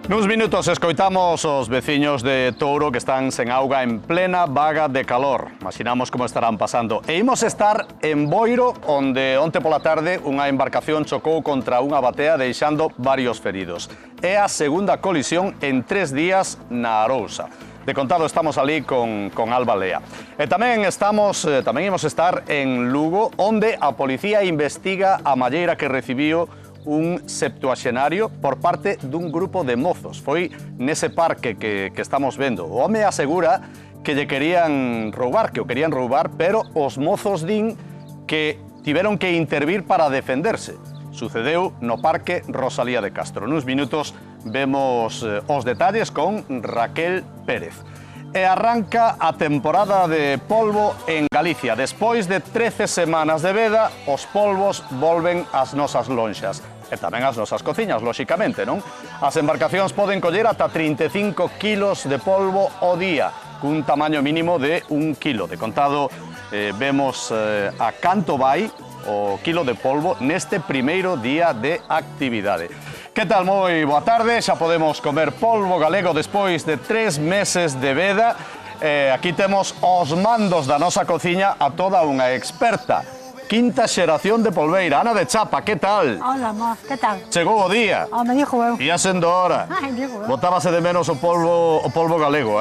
Nuns minutos escoitamos os veciños de Touro que están sen auga en plena vaga de calor. Imaginamos como estarán pasando. E imos estar en Boiro, onde onte pola tarde unha embarcación chocou contra unha batea deixando varios feridos. É a segunda colisión en 3 días na Arousa. De contado estamos ali con Alba Lea. E tamén imos estar en Lugo, onde a policía investiga a malleira que recibiu un septuaxenario por parte dun grupo de mozos. Foi nese parque que estamos vendo. O home asegura que lle querían roubar, pero os mozos din que tiveron que intervir para defenderse. Sucedeu no parque Rosalía de Castro. Nuns minutos vemos os detalles con Raquel Pérez. E arranca a temporada de polvo en Galicia. Despois de 13 semanas de veda, os polvos volven ás nosas lonxas. E tamén as nosas cociñas, lóxicamente, non? As embarcacións poden coller ata 35 kilos de polvo ao día, cun tamaño mínimo de 1 kilo. De contado, vemos a canto vai o kilo de polvo neste primeiro día de actividade. Que tal? Moi boa tarde, xa podemos comer polvo galego despois de 3 meses de veda. Aquí temos os mandos da nosa cociña a toda unha experta. Quinta xeración de polveira. Ana de Chapa, que tal? Hola, amor, que tal? Chegou o día. Me dijo eu. Ia sendo hora. Ai, digo eu. Botábase de menos o polvo galego,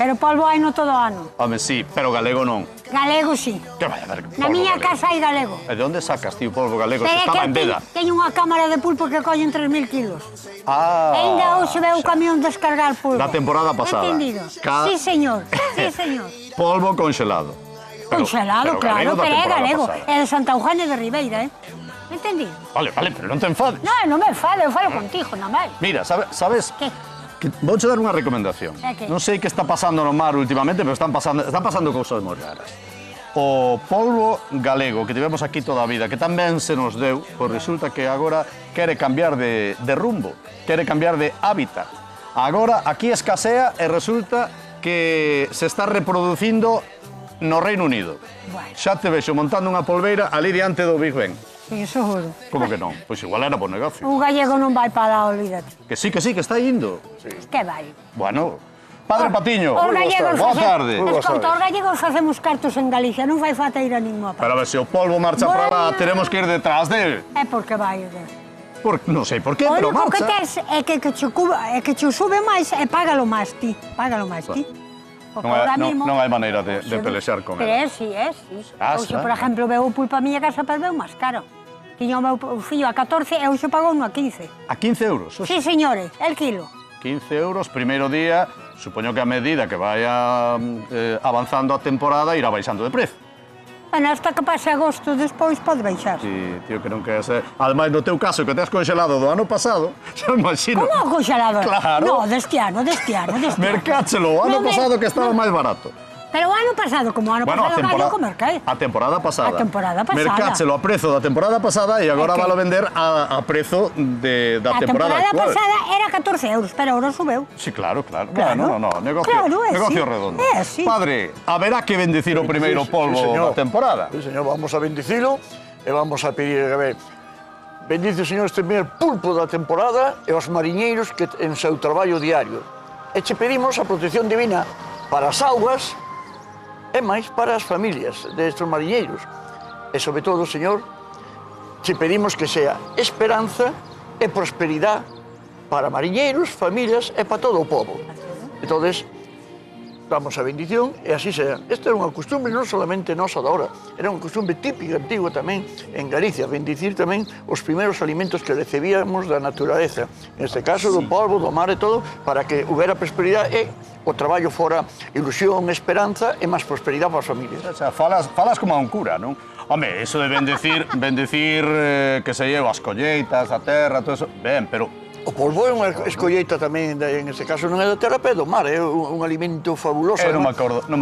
Pero polvo hai no todo o ano. Home, sí, pero galego non. Galego sí. Que vai a ver Na polvo miña galego? casa hai galego. E de onde sacas, tío, polvo galego? Se Pero é estaba que en veda. teño unha cámara de pulpo que collen 3.000 kilos. E ainda hoxe veu o camión descargar pulpo. Da temporada pasada. Entendido? Sí, señor. Sí, señor. Polvo conxelado. Conxelado, claro, pero é galego. É de Santa Eugenia de Ribeira, Entendido? Vale, pero non te enfades. Non me enfado, eu falo contigo, non vai. Mira, sabes? Que? Vou che dar unha recomendación. Que? Non sei que está pasando no mar últimamente, pero están pasando cousas moi raras. O polvo galego que tivemos aquí toda a vida, que tamén se nos deu, pois resulta que agora quere cambiar de rumbo, quere cambiar de hábitat. Agora aquí escasea e resulta que se está reproducindo no Reino Unido. Bueno. Xa te vexo montando unha polveira ali diante do Big Ben. Sí, seguro. Como que non? Pois igual era bo negocio. Un gallego non vai para lá, olvídate. Que sí, que está indo. Sí. Que vai? Bueno, Padre Patiño, Os gallegos boa tarde. Escolta, os gallegos facemos cartos en Galicia, non fai falta ir a ninguna parte. Pero a ver, se o polvo marcha para lá, teremos que ir detrás dele. É porque vai, Non sei por qué, o pero único que marcha. tes é que che sube máis e págalo máis ti. Págalo máis ti. Porque ahora mismo... Non hai maneira de pelexar con Pero ela. sí. Hoxe, xa. por exemplo, veu o pulpo a miña casa, pero veu máis caro. Tiña o meu fillo a 14 e hoxe pagou no a 15. A 15 euros? Sí, señores, el kilo. 15 euros, primeiro día, supoño que a medida que vaya avanzando a temporada irá baixando de prezo. Bueno, hasta que pase agosto, despois pode baixar. Sí, tío, que non quer ser... Ademais, no teu caso, que te has congelado do ano pasado, xa imagino... Como congelado? Claro. No, deste ano. Mercáchelo, o ano pasado que estaba máis barato. Pero o ano pasado, como o ano pasado, gallo mercai. A temporada pasada. A temporada pasada. Mercáchelo a prezo da temporada pasada e agora valo vender a prezo da temporada actual. A temporada pasada era 14 euros, pero ahora subeu. Sí, claro. Bueno, no, negocio redondo. Sí. Padre, haberá que bendecir o primeiro polvo da temporada. Sí, señor, vamos a bendicilo e vamos a pedir, a ver, bendice, señor, este primeiro pulpo da temporada e os mariñeiros que en seu traballo diario. E che pedimos a protección divina para as augas e máis para as familias destes mariñeiros. E, sobre todo, señor, che pedimos que sea esperanza e prosperidade para mariñeiros, familias e para todo o povo. Entonces, damos a bendición e así sea. Esta era unha costumbre non solamente nosa da hora, era unha costumbre típica, antigua tamén en Galicia, bendicir tamén os primeiros alimentos que recibíamos da naturaleza, neste caso do polvo, do mar e todo, para que houbera prosperidade e o traballo fora ilusión, esperanza e máis prosperidade para as familias. O sea, falas como a un cura, non? Home, eso de bendecir que se lleva as colleitas, a terra, todo eso, ben, pero... O polvo é unha escolleita tamén, en este caso non é da terra, pero do mar, é un alimento fabuloso. Non me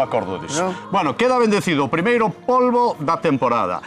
acordo disso. Bueno, queda bendecido o primeiro polvo da temporada.